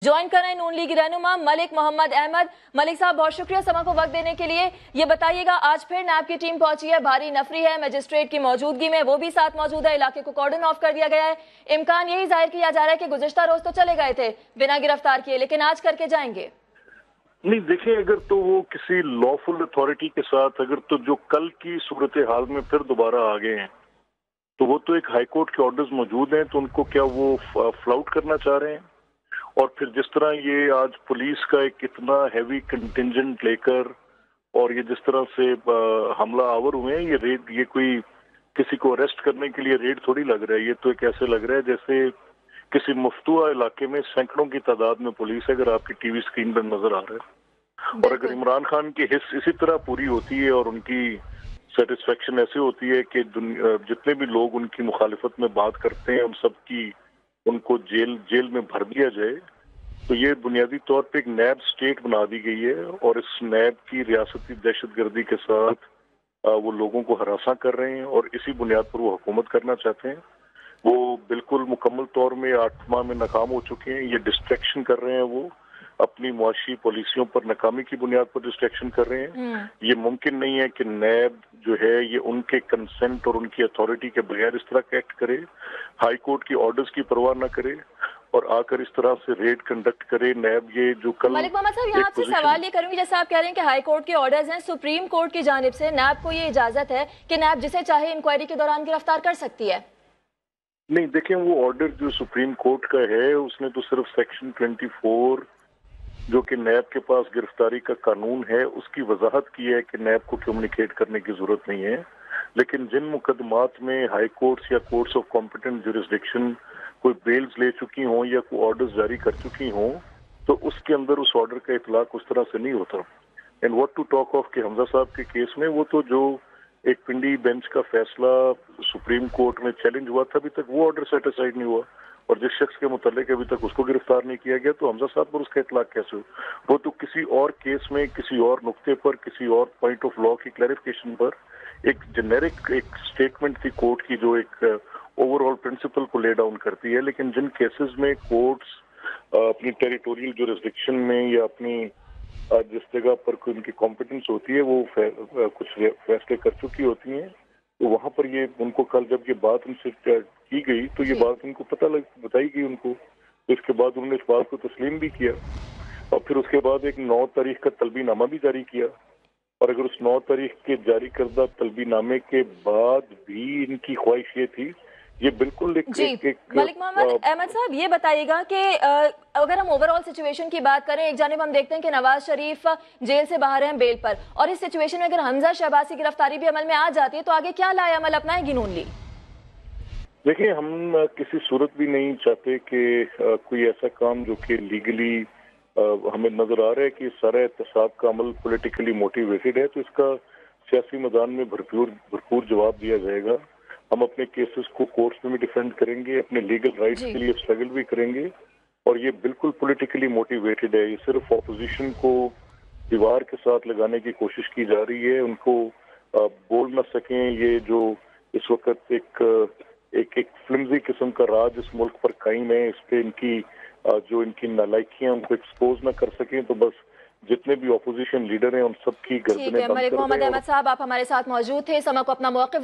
Join कर रहे हैं नून लीग रहनुमा मलिक मोहम्मद अहमद। मलिक साहब, बहुत शुक्रिया समा को वक्त देने के लिए। ये बताइएगा, आज फिर नैब की टीम पहुंची है, भारी नफरी है, मजिस्ट्रेट की मौजूदगी में वो भी साथ मौजूद है, इलाके को कॉर्डन ऑफ कर दिया गया है। इम्कान यही जाहिर किया जा रहा है कि गुज़िश्ता रोज तो चले गए थे बिना गिरफ्तार किए, लेकिन आज करके जाएंगे। नहीं, देखिए, अगर तो वो किसी लॉफुल अथॉरिटी के साथ अगर तो जो कल की सूरत हाल में फिर दोबारा आ गए हैं, तो वो तो एक हाई कोर्ट के ऑर्डर्स मौजूद हैं, तो उनको क्या वो फ्लाउट करना चाह रहे हैं? और फिर जिस तरह ये आज पुलिस का एक इतना हैवी कंटिंजेंट लेकर और ये जिस तरह से हमला आवर हुए हैं, ये रेड, ये कोई किसी को अरेस्ट करने के लिए रेड थोड़ी लग रहा है। ये तो एक ऐसे लग रहा है जैसे किसी मफ्तूआ इलाके में सैकड़ों की तादाद में पुलिस है, अगर आपकी टीवी स्क्रीन पर नजर आ रहा है। और अगर इमरान खान की हिस्स इसी तरह पूरी होती है और उनकी सेटिस्फेक्शन ऐसे होती है कि जितने भी लोग उनकी मुखालिफत में बात करते हैं उन सब की उनको जेल में भर दिया जाए, तो ये बुनियादी तौर पे एक नैब स्टेट बना दी गई है और इस नैब की रियासती दहशतगर्दी के साथ वो लोगों को हरासा कर रहे हैं और इसी बुनियाद पर वो हुकूमत करना चाहते हैं। वो बिल्कुल मुकम्मल तौर में 8 माह में नाकाम हो चुके हैं। ये डिस्ट्रैक्शन कर रहे हैं, वो अपनी मुआशी पॉलिसियों पर नाकामी की बुनियाद पर डिस्ट्रैक्शन कर रहे हैं। ये मुमकिन नहीं है कि नैब जो है ये उनके कंसेंट और उनकी अथॉरिटी के बगैर इस तरह का एक्ट करे, हाई कोर्ट की ऑर्डर्स की परवाह न करे और आकर इस तरह से रेड कंडक्ट करे। नैब ये जो कल मलिक मोहम्मद साहब, यहाँ आपसे सवाल ये करूंगी, जैसे आप कह रहे हैं कि हाई कोर्ट के ऑर्डर्स हैं, सुप्रीम कोर्ट की जानिब से नैब को ये इजाजत है कि नैब जिसे चाहे इंक्वायरी के दौरान गिरफ्तार कर सकती है। नहीं, देखें, वो ऑर्डर जो सुप्रीम कोर्ट का है उसने तो सिर्फ सेक्शन 24 जो कि नैब के पास गिरफ्तारी का कानून है उसकी वजाहत की है कि नैब को कम्युनिकेट करने की जरूरत नहीं है। लेकिन जिन मुकदमात में हाई कोर्ट्स या कोर्ट्स ऑफ कॉम्पिटेंट जुरिस्डिक्शन कोई बेल्स ले चुकी हों या कोई ऑर्डर्स जारी कर चुकी हों, तो उसके अंदर उस ऑर्डर का इतलाक उस तरह से नहीं होता। And what to talk of कि हमजा साहब के केस में वो तो जो एक पिंडी बेंच का फैसला सुप्रीम कोर्ट में चैलेंज हुआ था, अभी तक वो ऑर्डर सेटिस्फाइड नहीं हुआ और जिस शख्स के मुतालिक अभी तक उसको गिरफ्तार नहीं किया गया, तो हमजा साहब पर उसका इतलाक कैसे हो? वो तो किसी और केस में किसी और नुक्ते पर किसी और पॉइंट ऑफ लॉ की क्लैरिफिकेशन पर एक जेनेरिक एक स्टेटमेंट थी कोर्ट की जो एक ओवरऑल प्रिंसिपल को ले डाउन करती है। लेकिन जिन केसेस में कोर्ट्स अपनी टेरिटोरियल जुरिस्डिक्शन में या अपनी जिस जगह पर कोई उनकी कॉम्पिटेंस होती है वो कुछ फैसले कर चुकी होती हैं, तो वहां पर ये उनको कल जब ये बात उनसे की गई तो ये बात उनको बताई गई उनको, तो इसके बाद उन्होंने इस बात को तस्लीम भी किया और फिर उसके बाद एक 9 तारीख का तलबी नामा भी जारी किया। और अगर उस 9 तारीख के जारी करदा तलबी नामे के बाद भी इनकी ख्वाहिश ये थी, ये बिल्कुल एक मलिक मोहम्मद अहमद साहब, ये बताइएगा कि अगर हम ओवरऑल सिचुएशन की बात करें, एक जानिब हम देखते हैं कि नवाज शरीफ जेल से बाहर हैं बेल पर, और इस सिचुएशन में अगर हमजा शहबाज की गिरफ्तारी भी अमल में आ जाती है तो आगे क्या लाए अमल अपनाएगी नून लीग? देखिए, हम किसी सूरत भी नहीं चाहते कि कोई ऐसा काम जो कि लीगली हमें नजर आ रहा है कि सारा एहतसाब का अमल पॉलिटिकली मोटिवेटेड है, तो इसका सियासी मैदान में भरपूर जवाब दिया जाएगा। हम अपने केसेस को कोर्ट्स में भी डिफेंड करेंगे, अपने लीगल राइट्स के लिए स्ट्रगल भी करेंगे और ये बिल्कुल पॉलिटिकली मोटिवेटेड है। ये सिर्फ ऑपोजिशन को दीवार के साथ लगाने की कोशिश की जा रही है, उनको बोल न सकें। ये जो इस वक्त एक फ्लिमजी किस्म का राज इस मुल्क पर कायम है, इस पे इनकी जो इनकी नालायकियां उनको एक्सपोज न कर सकें, तो बस जितने भी ऑपोजिशन लीडर हैं उन सब की गर्दनें बंद कर दें। मलिक मोहम्मद अहमद साहब, आप हमारे साथ मौजूद थे, समा को अपना मौक़िफ़